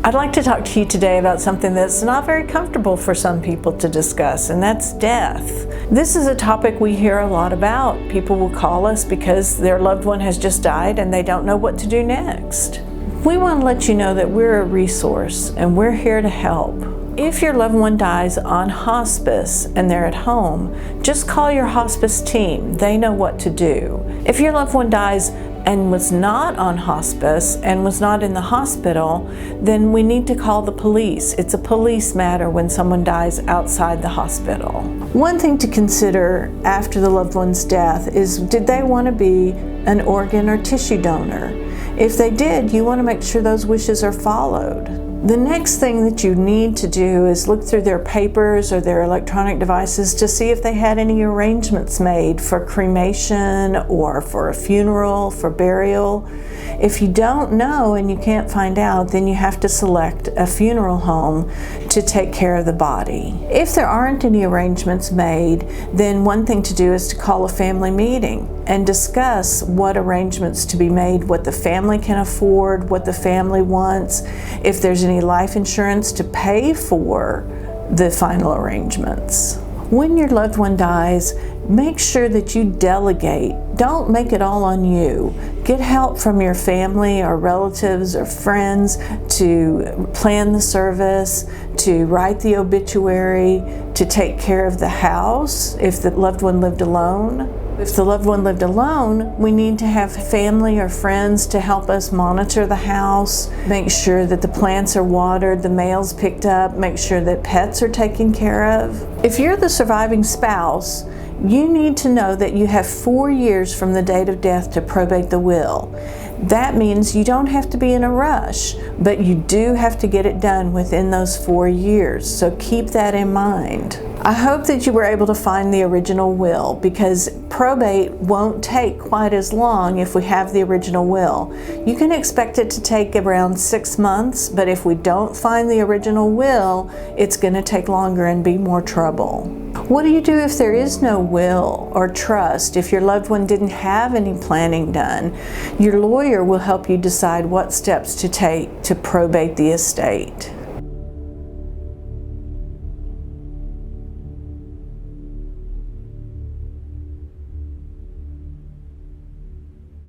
I'd like to talk to you today about something that's not very comfortable for some people to discuss, and that's death. This is a topic we hear a lot about. People will call us because their loved one has just died and they don't know what to do next. We want to let you know that we're a resource and we're here to help. If your loved one dies on hospice and they're at home, just call your hospice team. They know what to do. If your loved one dies and was not on hospice and was not in the hospital, then we need to call the police. It's a police matter when someone dies outside the hospital. One thing to consider after the loved one's death is, did they want to be an organ or tissue donor? If they did, you want to make sure those wishes are followed. The next thing that you need to do is look through their papers or their electronic devices to see if they had any arrangements made for cremation or for a funeral, for burial. If you don't know and you can't find out, then you have to select a funeral home to take care of the body. If there aren't any arrangements made, then one thing to do is to call a family meeting and discuss what arrangements to be made, what the family can afford, what the family wants, if there's any life insurance to pay for the final arrangements. When your loved one dies, make sure that you delegate. Don't make it all on you. Get help from your family or relatives or friends to plan the service, to write the obituary, to take care of the house if the loved one lived alone. If the loved one lived alone, we need to have family or friends to help us monitor the house, make sure that the plants are watered, the mail's picked up, make sure that pets are taken care of. If you're the surviving spouse, you need to know that you have 4 years from the date of death to probate the will. That means you don't have to be in a rush, but you do have to get it done within those 4 years, so keep that in mind. I hope that you were able to find the original will, because probate won't take quite as long if we have the original will. You can expect it to take around 6 months, but if we don't find the original will, it's going to take longer and be more trouble. What do you do if there is no will or trust, if your loved one didn't have any planning done? Your lawyer will help you decide what steps to take to probate the estate.